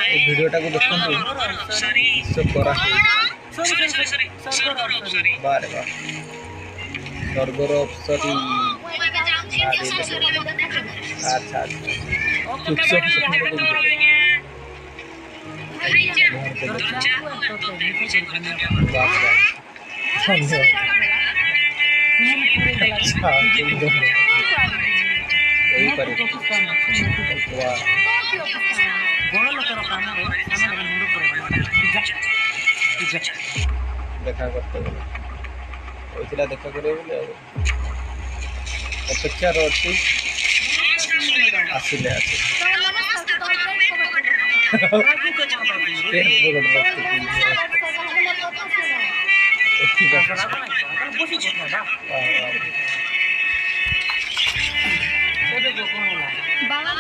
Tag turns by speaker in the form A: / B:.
A: এই ভিডিওটাকে দেখুন তো করা বারে বাহ স্বর্গর অপসরি আচ্ছা আচ্ছা দেখা করতে গেলে ওইটা দেখা করে বলে অপেক্ষা রয়েছে আসলে আছে
B: বাংলা